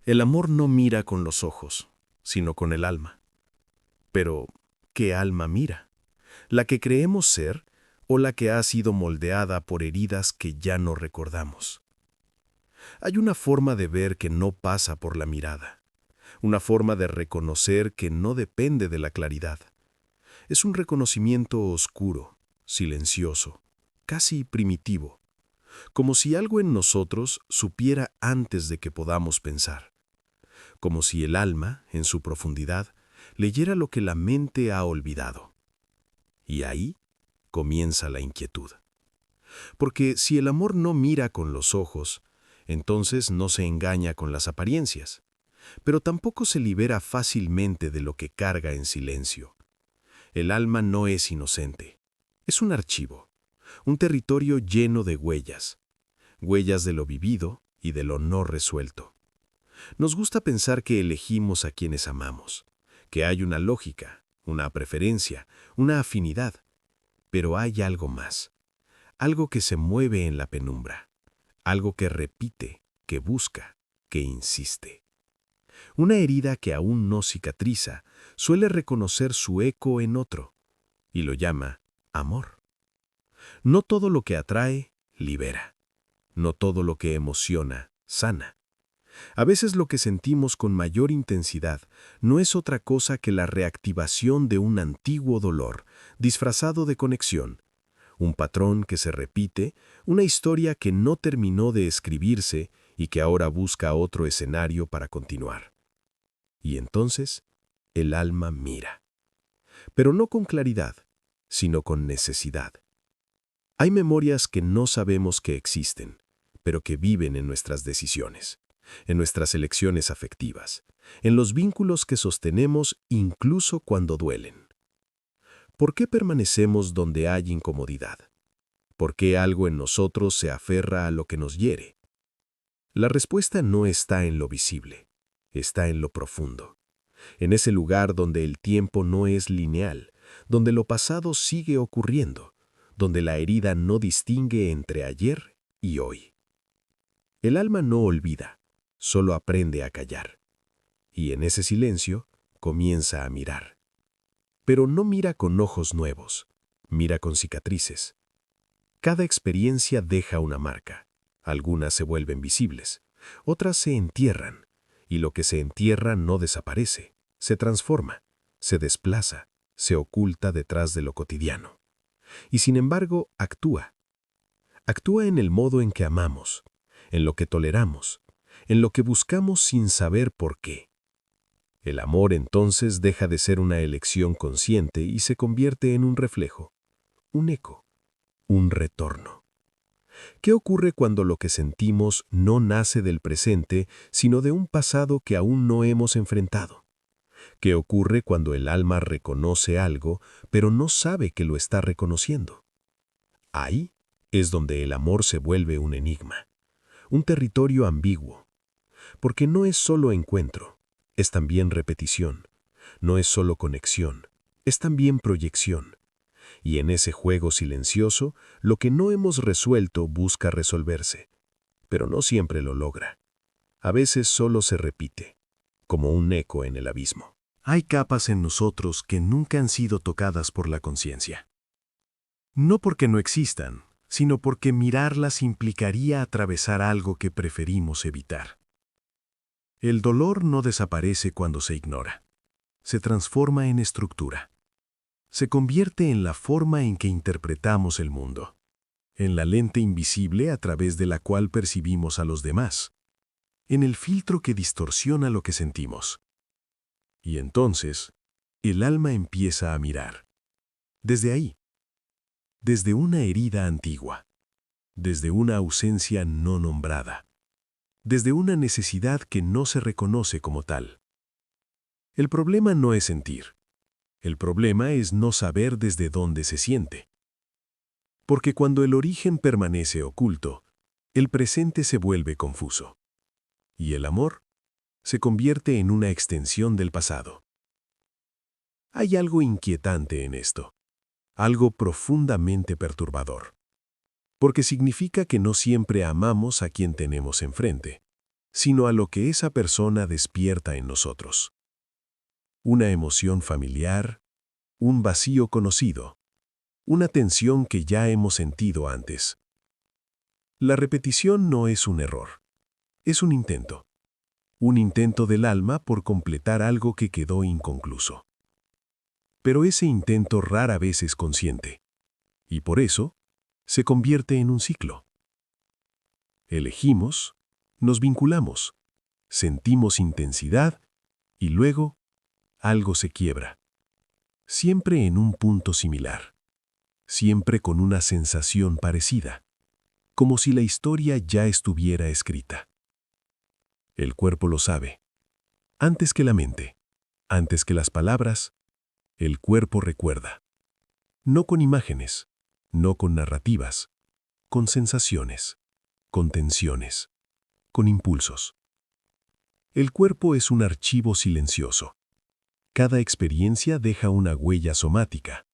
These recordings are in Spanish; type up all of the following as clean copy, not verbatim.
El amor no mira con los ojos, sino con el alma. Pero, ¿qué alma mira? ¿La que creemos ser o la que ha sido moldeada por heridas que ya no recordamos? Hay una forma de ver que no pasa por la mirada, una forma de reconocer que no depende de la claridad. Es un reconocimiento oscuro, silencioso, casi primitivo, como si algo en nosotros supiera antes de que podamos pensar, como si el alma, en su profundidad, leyera lo que la mente ha olvidado. Y ahí comienza la inquietud. Porque si el amor no mira con los ojos, entonces no se engaña con las apariencias, pero tampoco se libera fácilmente de lo que carga en silencio. El alma no es inocente. Es un archivo, un territorio lleno de huellas, huellas de lo vivido y de lo no resuelto. Nos gusta pensar que elegimos a quienes amamos, que hay una lógica, una preferencia, una afinidad, pero hay algo más, algo que se mueve en la penumbra, algo que repite, que busca, que insiste. Una herida que aún no cicatriza suele reconocer su eco en otro y lo llama amor. No todo lo que atrae, libera. No todo lo que emociona, sana. A veces lo que sentimos con mayor intensidad no es otra cosa que la reactivación de un antiguo dolor, disfrazado de conexión, un patrón que se repite, una historia que no terminó de escribirse y que ahora busca otro escenario para continuar. Y entonces, el alma mira. Pero no con claridad, sino con necesidad. Hay memorias que no sabemos que existen, pero que viven en nuestras decisiones, en nuestras elecciones afectivas, en los vínculos que sostenemos incluso cuando duelen. ¿Por qué permanecemos donde hay incomodidad? ¿Por qué algo en nosotros se aferra a lo que nos hiere? La respuesta no está en lo visible, está en lo profundo, en ese lugar donde el tiempo no es lineal, donde lo pasado sigue ocurriendo, donde la herida no distingue entre ayer y hoy. El alma no olvida, solo aprende a callar. Y en ese silencio comienza a mirar. Pero no mira con ojos nuevos, mira con cicatrices. Cada experiencia deja una marca. Algunas se vuelven visibles, otras se entierran, y lo que se entierra no desaparece, se transforma, se desplaza, se oculta detrás de lo cotidiano. Y sin embargo, actúa. Actúa en el modo en que amamos, en lo que toleramos, en lo que buscamos sin saber por qué. El amor entonces deja de ser una elección consciente y se convierte en un reflejo, un eco, un retorno. ¿Qué ocurre cuando lo que sentimos no nace del presente, sino de un pasado que aún no hemos enfrentado? ¿Qué ocurre cuando el alma reconoce algo, pero no sabe que lo está reconociendo? Ahí es donde el amor se vuelve un enigma, un territorio ambiguo, porque no es solo encuentro, es también repetición, no es solo conexión, es también proyección. Y en ese juego silencioso, lo que no hemos resuelto busca resolverse, pero no siempre lo logra. A veces solo se repite, como un eco en el abismo. Hay capas en nosotros que nunca han sido tocadas por la conciencia. No porque no existan, sino porque mirarlas implicaría atravesar algo que preferimos evitar. El dolor no desaparece cuando se ignora. Se transforma en estructura. Se convierte en la forma en que interpretamos el mundo, en la lente invisible a través de la cual percibimos a los demás, en el filtro que distorsiona lo que sentimos. Y entonces, el alma empieza a mirar. Desde ahí. Desde una herida antigua. Desde una ausencia no nombrada. Desde una necesidad que no se reconoce como tal. El problema no es sentir. El problema es no saber desde dónde se siente. Porque cuando el origen permanece oculto, el presente se vuelve confuso. Y el amor se convierte en una extensión del pasado. Hay algo inquietante en esto, algo profundamente perturbador. Porque significa que no siempre amamos a quien tenemos enfrente. sino a lo que esa persona despierta en nosotros. Una emoción familiar, un vacío conocido, una tensión que ya hemos sentido antes. La repetición no es un error, es un intento del alma por completar algo que quedó inconcluso. Pero ese intento rara vez es consciente, y por eso se convierte en un ciclo. Elegimos, nos vinculamos, sentimos intensidad y luego algo se quiebra. Siempre en un punto similar, siempre con una sensación parecida, como si la historia ya estuviera escrita. El cuerpo lo sabe. Antes que la mente, antes que las palabras, el cuerpo recuerda. No con imágenes, no con narrativas, con sensaciones, con tensiones, con impulsos. El cuerpo es un archivo silencioso. Cada experiencia deja una huella somática.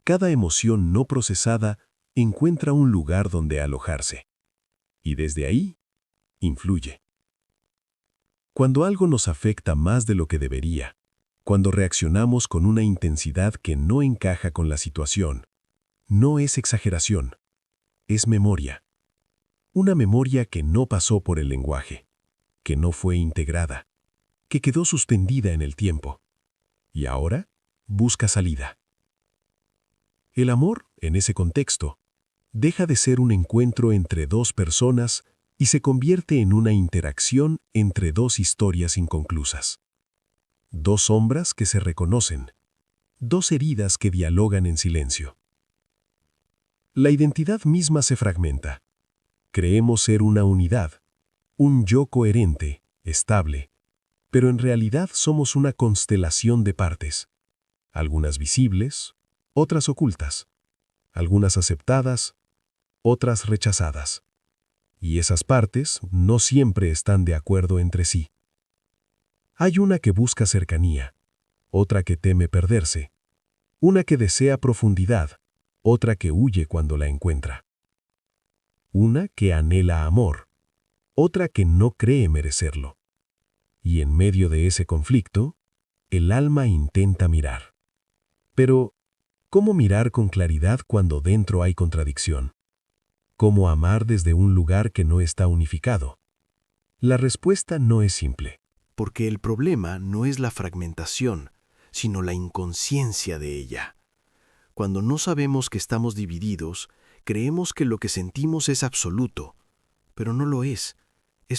Cada emoción no procesada encuentra un lugar donde alojarse. Y desde ahí, influye. Cuando algo nos afecta más de lo que debería, cuando reaccionamos con una intensidad que no encaja con la situación, no es exageración, es memoria. Una memoria que no pasó por el lenguaje, que no fue integrada, que quedó suspendida en el tiempo. Y ahora busca salida. El amor, en ese contexto, deja de ser un encuentro entre dos personas y se convierte en una interacción entre dos historias inconclusas. Dos sombras que se reconocen, dos heridas que dialogan en silencio. La identidad misma se fragmenta. Creemos ser una unidad, un yo coherente, estable, pero en realidad somos una constelación de partes, algunas visibles, otras ocultas, algunas aceptadas, otras rechazadas. Y esas partes no siempre están de acuerdo entre sí. Hay una que busca cercanía, otra que teme perderse, una que desea profundidad, otra que huye cuando la encuentra. Una que anhela amor, otra que no cree merecerlo. Y en medio de ese conflicto, el alma intenta mirar. Pero, ¿cómo mirar con claridad cuando dentro hay contradicción? ¿Cómo amar desde un lugar que no está unificado? La respuesta no es simple. Porque el problema no es la fragmentación, sino la inconsciencia de ella. Cuando no sabemos que estamos divididos, creemos que lo que sentimos es absoluto, pero no lo es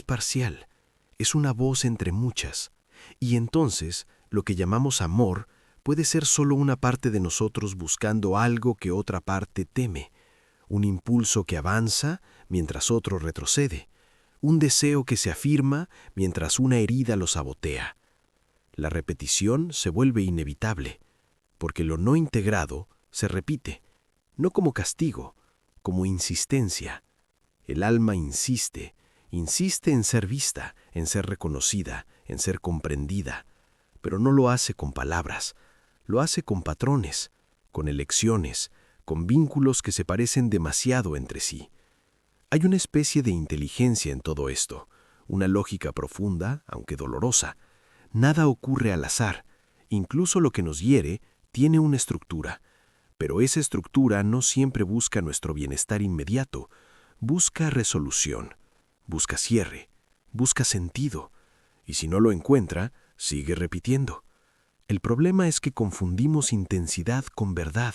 parcial, es una voz entre muchas, y entonces lo que llamamos amor puede ser solo una parte de nosotros buscando algo que otra parte teme, un impulso que avanza mientras otro retrocede, un deseo que se afirma mientras una herida lo sabotea. La repetición se vuelve inevitable, porque lo no integrado se repite, no como castigo, como insistencia. El alma insiste en ser vista, en ser reconocida, en ser comprendida, pero no lo hace con palabras, lo hace con patrones, con elecciones, con vínculos que se parecen demasiado entre sí. Hay una especie de inteligencia en todo esto, una lógica profunda, aunque dolorosa. Nada ocurre al azar, incluso lo que nos hiere tiene una estructura, pero esa estructura no siempre busca nuestro bienestar inmediato, busca resolución, busca cierre, busca sentido, y si no lo encuentra, sigue repitiendo. El problema es que confundimos intensidad con verdad.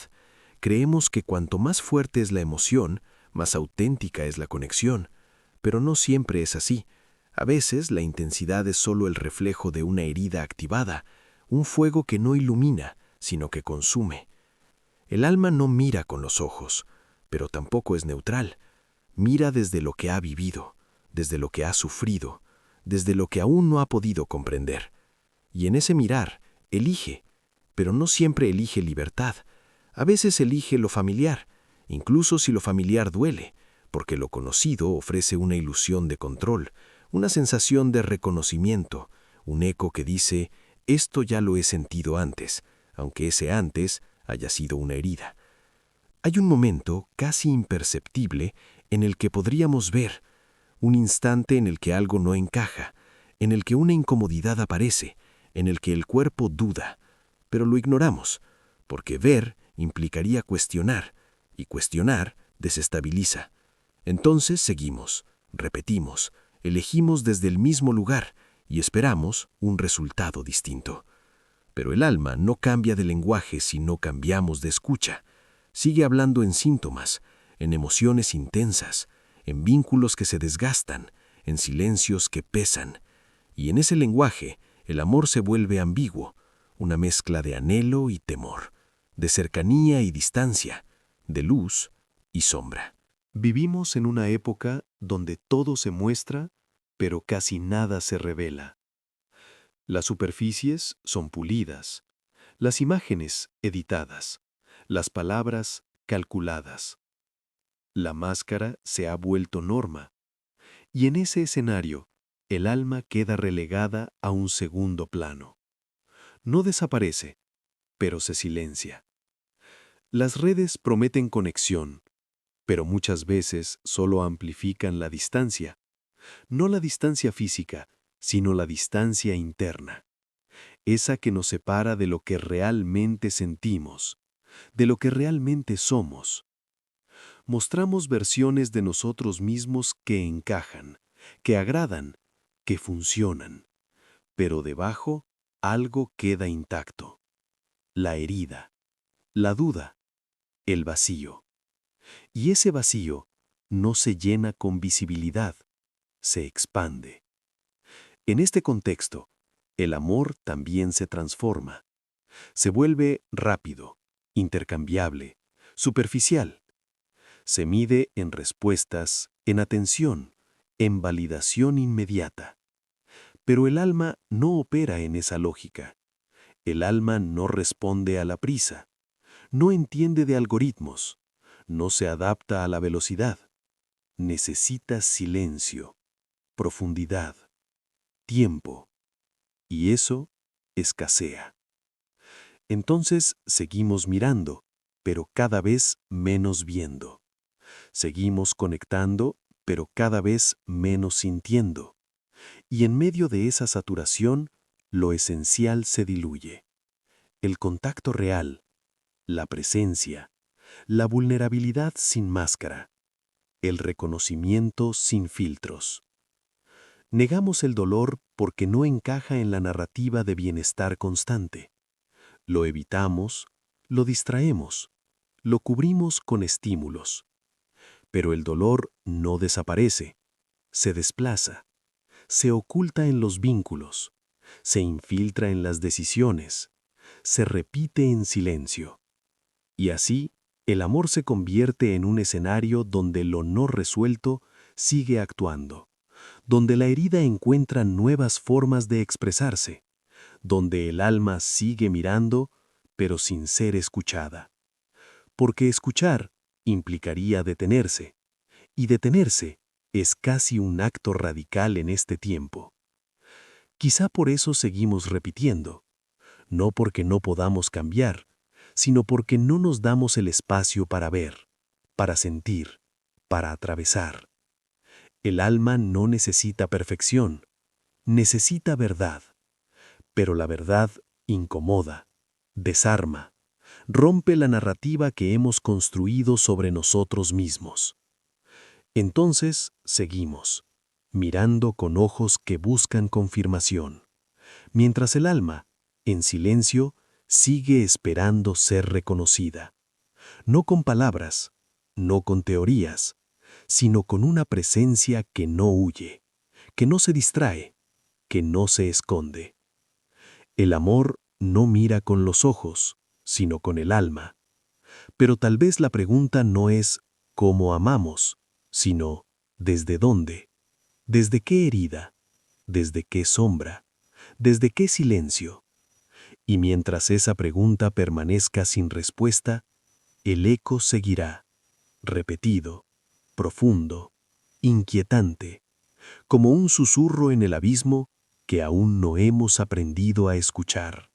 Creemos que cuanto más fuerte es la emoción, más auténtica es la conexión, pero no siempre es así. A veces la intensidad es solo el reflejo de una herida activada, un fuego que no ilumina, sino que consume. El alma no mira con los ojos, pero tampoco es neutral. Mira desde lo que ha vivido, desde lo que ha sufrido, desde lo que aún no ha podido comprender. Y en ese mirar, elige, pero no siempre elige libertad. A veces elige lo familiar, incluso si lo familiar duele, porque lo conocido ofrece una ilusión de control, una sensación de reconocimiento, un eco que dice, esto ya lo he sentido antes, aunque ese antes haya sido una herida. Hay un momento casi imperceptible en el que podríamos ver un instante en el que algo no encaja, en el que una incomodidad aparece, en el que el cuerpo duda, pero lo ignoramos, porque ver implicaría cuestionar, y cuestionar desestabiliza. Entonces seguimos, repetimos, elegimos desde el mismo lugar y esperamos un resultado distinto. Pero el alma no cambia de lenguaje si no cambiamos de escucha. Sigue hablando en síntomas, en emociones intensas, en vínculos que se desgastan, en silencios que pesan. Y en ese lenguaje, el amor se vuelve ambiguo, una mezcla de anhelo y temor, de cercanía y distancia, de luz y sombra. Vivimos en una época donde todo se muestra, pero casi nada se revela. Las superficies son pulidas, las imágenes editadas, las palabras calculadas. La máscara se ha vuelto norma, y en ese escenario, el alma queda relegada a un segundo plano. No desaparece, pero se silencia. Las redes prometen conexión, pero muchas veces solo amplifican la distancia. No la distancia física, sino la distancia interna. Esa que nos separa de lo que realmente sentimos, de lo que realmente somos. Mostramos versiones de nosotros mismos que encajan, que agradan, que funcionan. Pero debajo algo queda intacto. La herida, la duda, el vacío. Y ese vacío no se llena con visibilidad, se expande. En este contexto, el amor también se transforma. Se vuelve rápido, intercambiable, superficial. Se mide en respuestas, en atención, en validación inmediata. Pero el alma no opera en esa lógica. El alma no responde a la prisa, no entiende de algoritmos, no se adapta a la velocidad. Necesita silencio, profundidad, tiempo, y eso escasea. Entonces seguimos mirando, pero cada vez menos viendo. Seguimos conectando, pero cada vez menos sintiendo. Y en medio de esa saturación, lo esencial se diluye. El contacto real, la presencia, la vulnerabilidad sin máscara, el reconocimiento sin filtros. Negamos el dolor porque no encaja en la narrativa de bienestar constante. Lo evitamos, lo distraemos, lo cubrimos con estímulos. Pero el dolor no desaparece, se desplaza, se oculta en los vínculos, se infiltra en las decisiones, se repite en silencio. Y así, el amor se convierte en un escenario donde lo no resuelto sigue actuando, donde la herida encuentra nuevas formas de expresarse, donde el alma sigue mirando, pero sin ser escuchada. Porque escuchar implicaría detenerse, y detenerse es casi un acto radical en este tiempo. Quizá por eso seguimos repitiendo, no porque no podamos cambiar, sino porque no nos damos el espacio para ver, para sentir, para atravesar. El alma no necesita perfección, necesita verdad, pero la verdad incomoda, desarma, rompe la narrativa que hemos construido sobre nosotros mismos. Entonces seguimos, mirando con ojos que buscan confirmación, mientras el alma, en silencio, sigue esperando ser reconocida, no con palabras, no con teorías, sino con una presencia que no huye, que no se distrae, que no se esconde. El amor no mira con los ojos, sino con el alma. Pero tal vez la pregunta no es ¿cómo amamos?, sino ¿desde dónde? ¿Desde qué herida? ¿Desde qué sombra? ¿Desde qué silencio? Y mientras esa pregunta permanezca sin respuesta, el eco seguirá, repetido, profundo, inquietante, como un susurro en el abismo que aún no hemos aprendido a escuchar.